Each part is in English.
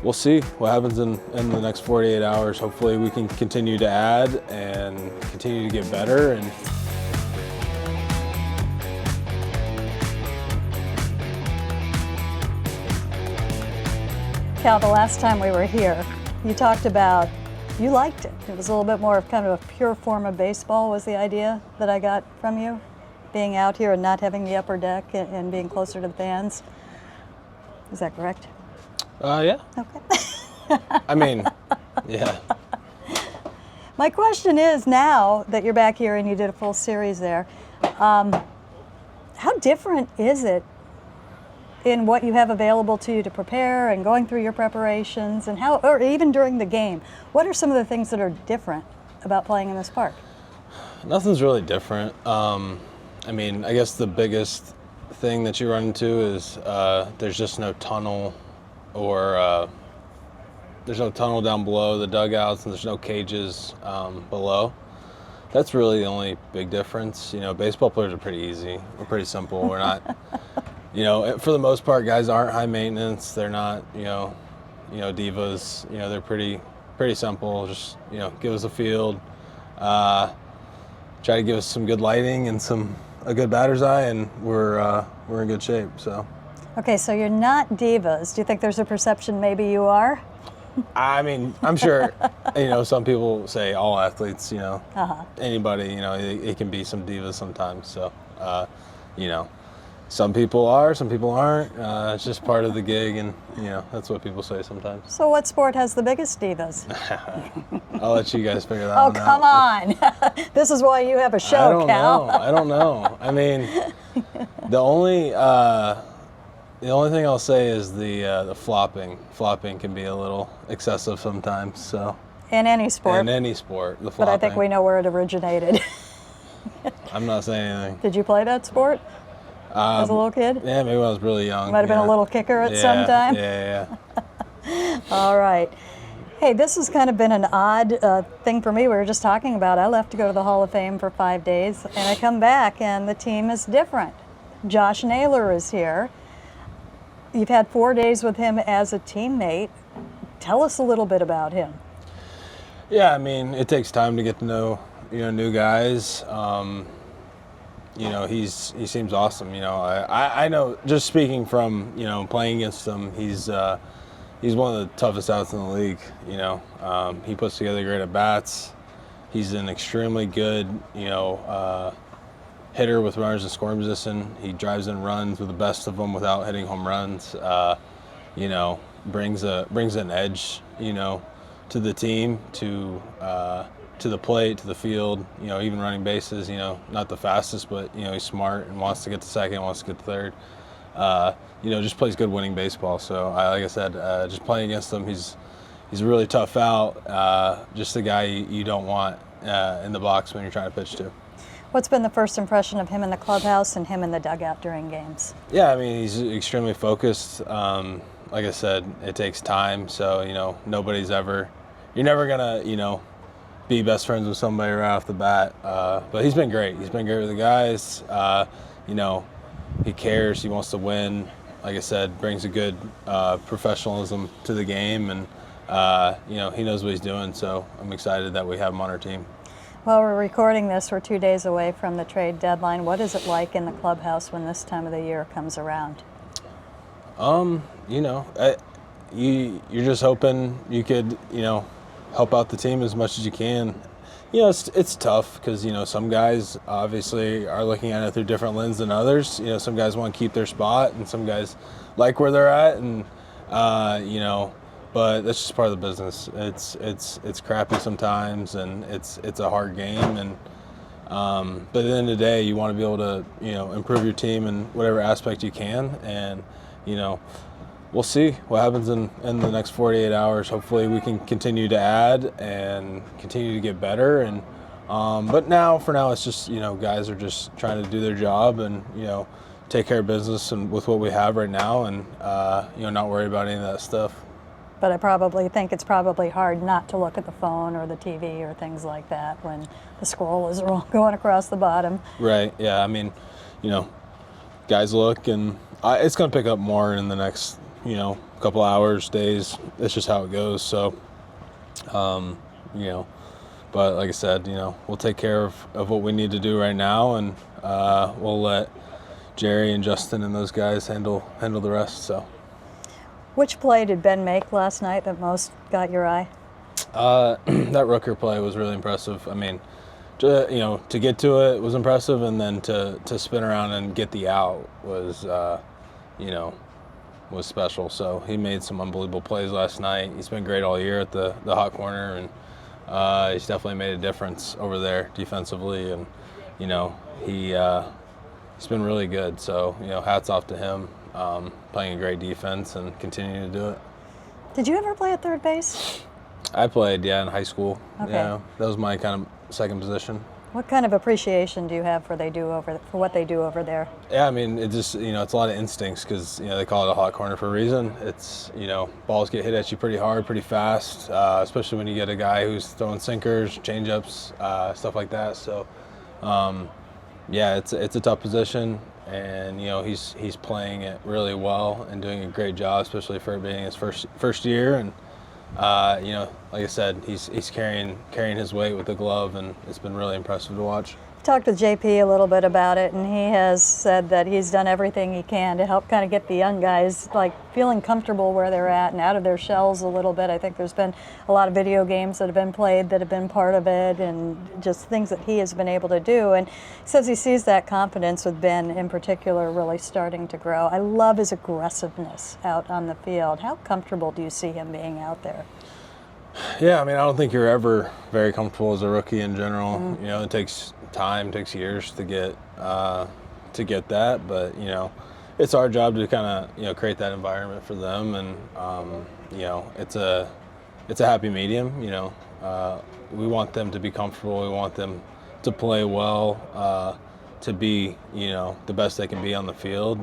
we'll see what happens in the next 48 hours. Hopefully we can continue to add and continue to get better. And Cal, the last time we were here, you talked about you liked it. It was a little bit more of kind of a pure form of baseball was the idea that I got from you, being out here and not having the upper deck and being closer to the fans. Is that correct? Yeah. Okay. I mean, yeah. My question is, now that you're back here and you did a full series there, how different is it in what you have available to you to prepare and going through your preparations, and how, or even during the game, what are some of the things that are different about playing in this park? Nothing's really different. I mean, I guess the biggest thing that you run into is there's just no tunnel, or there's no tunnel down below the dugouts, and there's no cages below. That's really the only big difference. You know, baseball players are pretty easy. We're pretty simple. We're not, you know, for the most part, guys aren't high maintenance. They're not, you know, divas. You know, they're pretty simple. Just, you know, give us a field, try to give us some good lighting and a good batter's eye, and we're in good shape. So. Okay, so you're not divas. Do you think there's a perception maybe you are? I mean, I'm sure, you know, some people say all athletes, you know, anybody, you know, it can be some divas sometimes. So, you know, some people are, some people aren't. It's just part of the gig, and, you know, that's what people say sometimes. So what sport has the biggest divas? I'll let you guys figure that one out. Oh, come on. This is why you have a show, Cal. I don't know. I mean, the only thing I'll say is the flopping. Flopping can be a little excessive sometimes. So. In any sport. In any sport, the flopping. But I think we know where it originated. I'm not saying anything. Did you play that sport as a little kid? Yeah, maybe when I was really young. Might have been a little kicker at some time. Yeah. All right. Hey, this has kind of been an odd thing for me. We were just talking about I left to go to the Hall of Fame for 5 days, and I come back and the team is different. Josh Naylor is here. You've had 4 days with him as a teammate. Tell us a little bit about him. Yeah, I mean, it takes time to get to know, you know, new guys. You know, he seems awesome. You know, I know, just speaking from, you know, playing against him, he's one of the toughest outs in the league. You know, he puts together great at bats. He's an extremely good, you know, hitter with runners in scoring position. He drives in runs with the best of them without hitting home runs. You know, brings an edge, you know, to the team, to the plate, to the field. You know, even running bases. You know, not the fastest, but you know, he's smart and wants to get to second, wants to get to third. You know, just plays good winning baseball. So, like I said, just playing against him, he's a really tough out. Just a guy you don't want in the box when you're trying to pitch to. What's been the first impression of him in the clubhouse and him in the dugout during games? Yeah, I mean, he's extremely focused. Like I said, it takes time. So, you know, you're never gonna, you know, be best friends with somebody right off the bat. But he's been great. He's been great with the guys. You know, he cares. He wants to win. Like I said, brings a good professionalism to the game, and you know, he knows what he's doing. So I'm excited that we have him on our team. Well, we're recording this. We're 2 days away from the trade deadline. What is it like in the clubhouse when this time of the year comes around? You know, you're just hoping you could, you know, help out the team as much as you can. You know, it's tough because, you know, some guys obviously are looking at it through different lens than others. You know, some guys want to keep their spot, and some guys like where they're at, and you know, but that's just part of the business. It's crappy sometimes, and it's a hard game, and but at the end of the day, you want to be able to, you know, improve your team in whatever aspect you can, and you know, we'll see what happens in the next 48 hours. Hopefully we can continue to add and continue to get better. And but for now, it's just, you know, guys are just trying to do their job and, you know, take care of business and with what we have right now, and you know, not worry about any of that stuff. But I probably think it's probably hard not to look at the phone or the TV or things like that when the scroll is going across the bottom. Right. Yeah. I mean, you know, guys look, and it's going to pick up more in the next you know, a couple hours, days. It's just how it goes. So, you know, but like I said, you know, we'll take care of what we need to do right now, and we'll let Jerry and Justin and those guys handle the rest. So, Which play did Ben make last night that most got your eye? that Rooker play was really impressive. I mean, you know, to get to it was impressive, and then to spin around and get the out was, you know, was special. So he made some unbelievable plays last night. He's been great all year at the hot corner, and he's definitely made a difference over there defensively. And you know, he's been really good. So you know, hats off to him, playing a great defense and continuing to do it. Did you ever play at third base? I played, in high school. Okay. Yeah, that was my kind of second position. What kind of appreciation do you have for what they do over there? Yeah, I mean, it just, you know, it's a lot of instincts because, you know, they call it a hot corner for a reason. It's, you know, balls get hit at you pretty hard, pretty fast, especially when you get a guy who's throwing sinkers, changeups, stuff like that. So, yeah, it's a tough position, and, you know, he's playing it really well and doing a great job, especially for it being his first year. And, you know, like I said, he's carrying his weight with the glove, and it's been really impressive to watch. Talked with JP a little bit about it, and he has said that he's done everything he can to help kind of get the young guys like feeling comfortable where they're at and out of their shells a little bit. I think there's been a lot of video games that have been played that have been part of it, and just things that he has been able to do. And he says he sees that confidence with Ben in particular really starting to grow. I love his aggressiveness out on the field. How comfortable do you see him being out there? Yeah, I mean, I don't think you're ever very comfortable as a rookie in general. You know, it takes time, takes years to get that, but you know, it's our job to kind of, you know, create that environment for them, and you know, it's a happy medium. You know, we want them to be comfortable. We want them to play well, to be, you know, the best they can be on the field.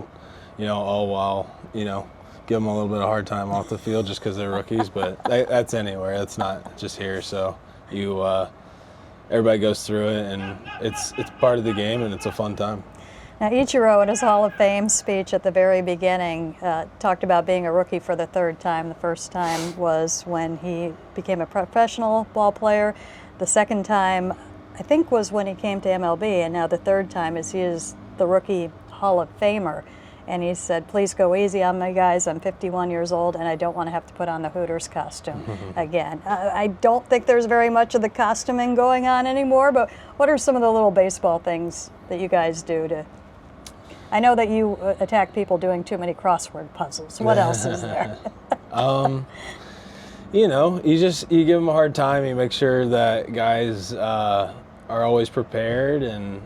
You know, all while, you know, give them a little bit of a hard time off the field just because they're rookies, but that's anywhere. That's not just here. So everybody goes through it, and it's part of the game, and it's a fun time. Now, Ichiro, in his Hall of Fame speech at the very beginning, talked about being a rookie for the third time. The first time was when he became a professional ball player. The second time, I think, was when he came to MLB, and now the third time is he is the rookie Hall of Famer. And he said, please go easy on me, guys. I'm 51 years old, and I don't want to have to put on the Hooters costume again. I don't think there's very much of the costuming going on anymore, but what are some of the little baseball things that you guys do to... I know that you attack people doing too many crossword puzzles. What else is there? You know, you give them a hard time. You make sure that guys are always prepared, and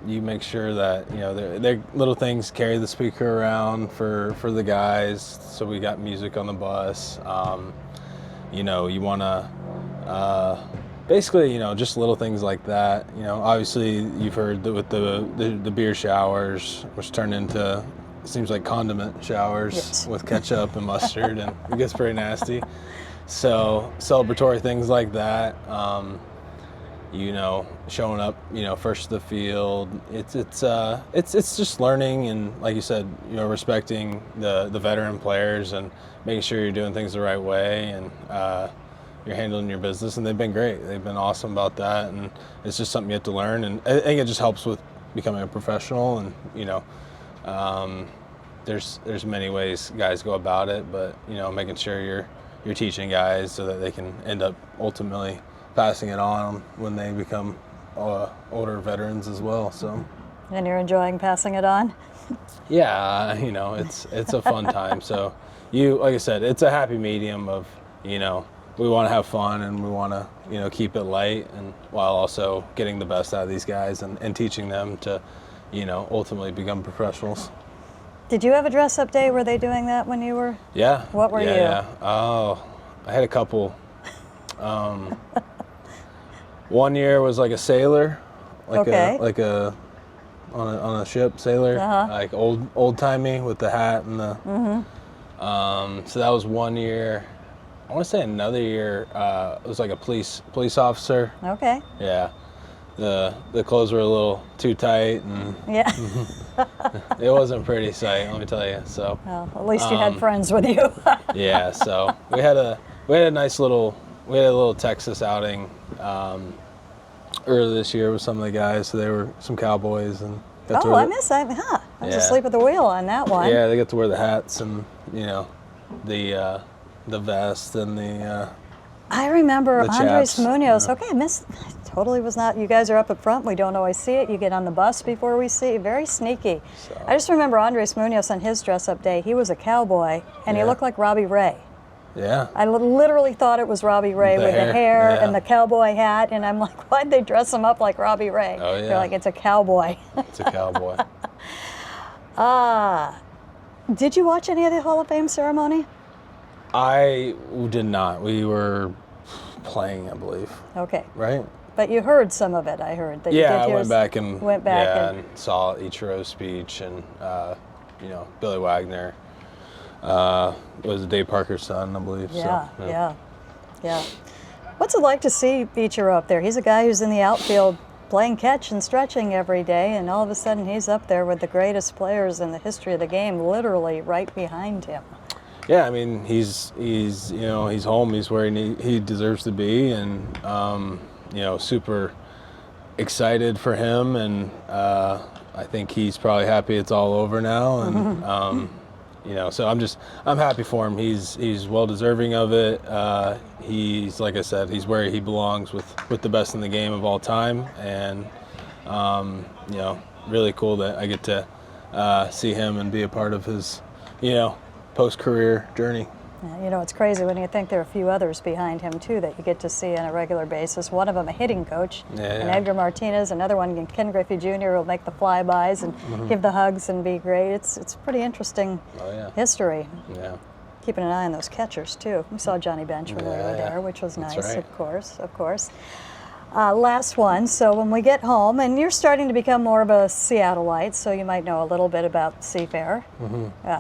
you make sure that, you know, their little things, carry the speaker around for the guys, so we got music on the bus. You know, you want to basically, you know, just little things like that. You know, obviously you've heard that with the beer showers, which turn into, seems like condiment showers. Yes. With ketchup and mustard, and it gets pretty nasty. So celebratory things like that. You know, showing up, you know, first to the field. It's just learning, and like you said, you know, respecting the veteran players and making sure you're doing things the right way, and you're handling your business. And they've been great. They've been awesome about that, and it's just something you have to learn. And I think it just helps with becoming a professional. And you know, there's many ways guys go about it, but you know, making sure you're teaching guys so that they can end up ultimately passing it on when they become older veterans as well. So, and you're enjoying passing it on? Yeah, you know, it's a fun time. So, like I said, it's a happy medium of, you know, we want to have fun, and we want to, you know, keep it light, and while also getting the best out of these guys, and teaching them to, you know, ultimately become professionals. Did you have a dress-up day? Were they doing that when you were? Yeah. What were you? Yeah. Oh, I had a couple. One year was like a sailor, on a ship, sailor, like old timey with the hat and the. So that was one year. I want to say another year it was like a police officer. Okay. Yeah. the clothes were a little too tight, and Yeah. it wasn't a pretty sight, let me tell you. So Well, at least you had friends with you. yeah, so we had a nice little Texas outing earlier this year with some of the guys. So they were some Cowboys and got to Oh, wear I was Yeah. asleep at the wheel on that one. yeah, they get to wear the hats and the vest and the I remember The Andres chaps, Munoz. yeah. Okay, totally was not. You guys are up at front. We don't always see it. You get on the bus before we see it. Very sneaky. So. I just remember Andres Munoz on his dress-up day. He was a cowboy, and he Yeah. looked like Robbie Ray. yeah. I literally thought it was Robbie Ray with the hair yeah. and the cowboy hat, and I'm like, why'd they dress him up like Robbie Ray? Oh, yeah. They're like, it's a cowboy. It's a cowboy. Did you watch any of the Hall of Fame ceremony? I did not. We were playing, I believe. Okay, Right? but you heard some of it. I heard that you Yeah, did I hear went back and and saw Ichiro's speech and Billy Wagner. It was Dave Parker's son, I believe. Yeah, so, yeah. What's it like to see Ichiro up there? He's a guy who's in the outfield playing catch and stretching every day, and all of a sudden he's up there with the greatest players in the history of the game, literally right behind him. Yeah, I mean he's home. He's where he deserves to be, and super excited for him, and I think he's probably happy it's all over now, and so I'm happy for him. He's well deserving of it. He's, like I said, he's where he belongs with the best in the game of all time, and really cool that I get to see him and be a part of his post-career journey. Yeah, it's crazy when you think there are a few others behind him too that you get to see on a regular basis. One of them a hitting coach, and Edgar Martinez. Another one, Ken Griffey Jr. will make the flybys and give the hugs and be great. It's pretty interesting history. Yeah. Keeping an eye on those catchers too. We saw Johnny Bench when we were there, which was That's nice, right. of course. Last one. So when we get home, and you're starting to become more of a Seattleite, so you might know a little bit about Seafair.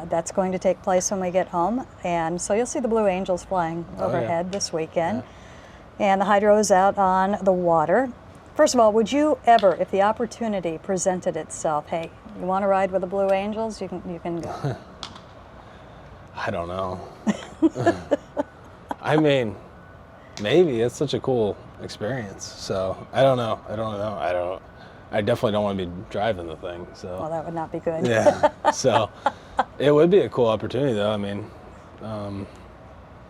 That's going to take place when we get home, and so you'll see the Blue Angels flying overhead this weekend, and the Hydro is out on the water. First of all, would you ever, if the opportunity presented itself, hey, you want to ride with the Blue Angels? You can go. I don't know. I mean, maybe it's such a cool experience. So I don't know. I definitely don't want to be driving the thing. So Well, that would not be good. yeah. So it would be a cool opportunity, though. I mean,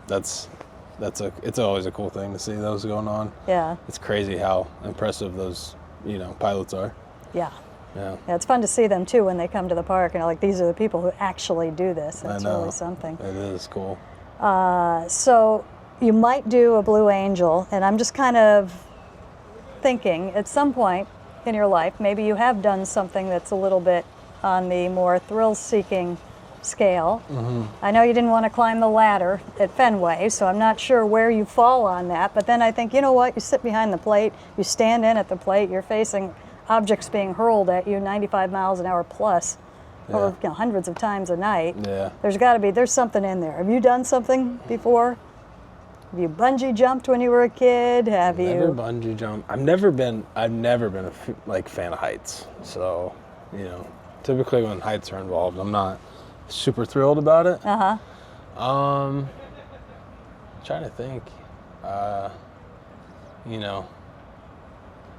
it's always a cool thing to see those going on. Yeah. It's crazy how impressive those pilots are. Yeah. Yeah. Yeah, it's fun to see them too when they come to the park and like these are the people who actually do this. That's I know. really something. It is cool. So you might do a Blue Angel, and I'm just kind of thinking at some point in your life, maybe you have done something that's a little bit on the more thrill-seeking scale. I know you didn't want to climb the ladder at Fenway, so I'm not sure where you fall on that, but then I think, you know what, you sit behind the plate, you stand in at the plate, you're facing objects being hurled at you 95 miles an hour plus over hundreds of times a night. Yeah. There's something in there. Have you done something before? Have you bungee jumped when you were a kid? Have you? Never bungee jump. I've never been a fan of heights. So, typically when heights are involved, I'm not super thrilled about it. Trying to think.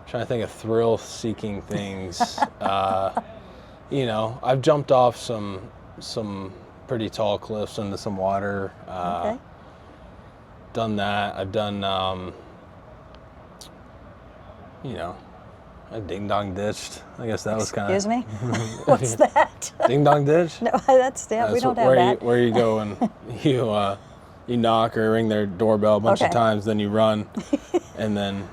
Trying to think of thrill-seeking things. I've jumped off some pretty tall cliffs into some water. Okay. Done that. I've done, I ding dong ditched. I guess that was kind of. Excuse me? What's that? Ding dong ditch? No, we don't have that. Where you go and you knock or ring their doorbell a bunch of times, then you run, and then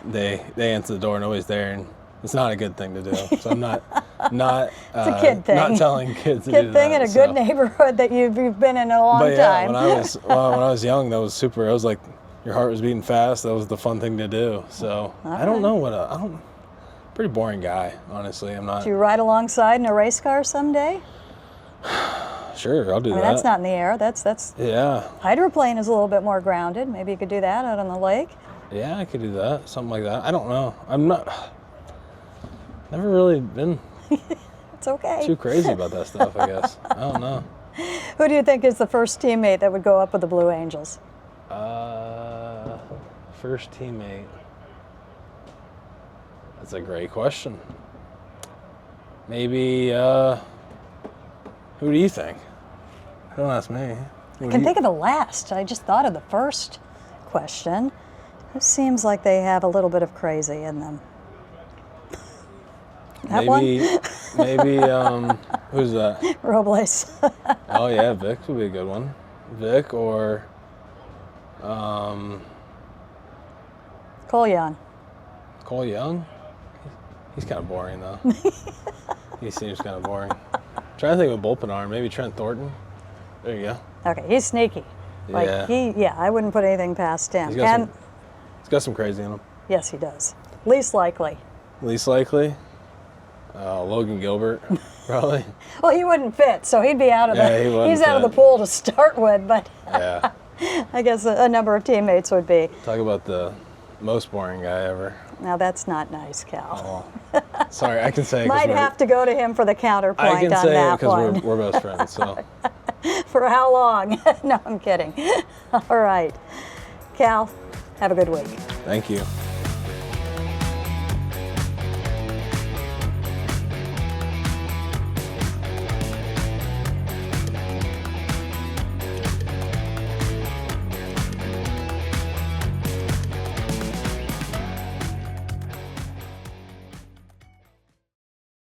they answer the door, nobody's there, and it's not a good thing to do. So I'm not It's a kid thing. not telling kids to do Kid thing that, in a good neighborhood that you've been in a long time. When I was young, that was super. It was like your heart was beating fast. That was the fun thing to do. So I don't know pretty boring guy, honestly. I'm not. Do you ride alongside in a race car someday? Sure, I'll do that. That's not in the air. That's Yeah. hydroplane is a little bit more grounded. Maybe you could do that out on the lake. Yeah, I could do that. Something like that. I don't know. Never really been It's okay. too crazy about that stuff, I guess. I don't know. Who do you think is the first teammate that would go up with the Blue Angels? First teammate. That's a great question. Maybe, who do you think? Don't ask me. I can think of the last. I just thought of the first question. It seems like they have a little bit of crazy in them. That maybe, one? maybe, who's that? Robles. Oh yeah, Vic would be a good one. Vic or, Cole Young. Cole Young? He's kind of boring though. He seems kind of boring. Trying to think of a bullpen arm. Maybe Trent Thornton. There you go. Okay, he's sneaky. I wouldn't put anything past him. He's got some crazy in him. Yes, he does. Least likely. Least likely? Logan Gilbert, probably. Well, he wouldn't fit, so he'd be out of he's out of the pool to start with, but Yeah. I guess a number of teammates would be. Talk about the most boring guy ever. Now that's not nice, Cal. Oh, sorry, I can say it. Might have to go to him for the counterpoint I can on say that it because one. we're best friends. So. For how long? No, I'm kidding. All right. Cal, have a good week. Thank you.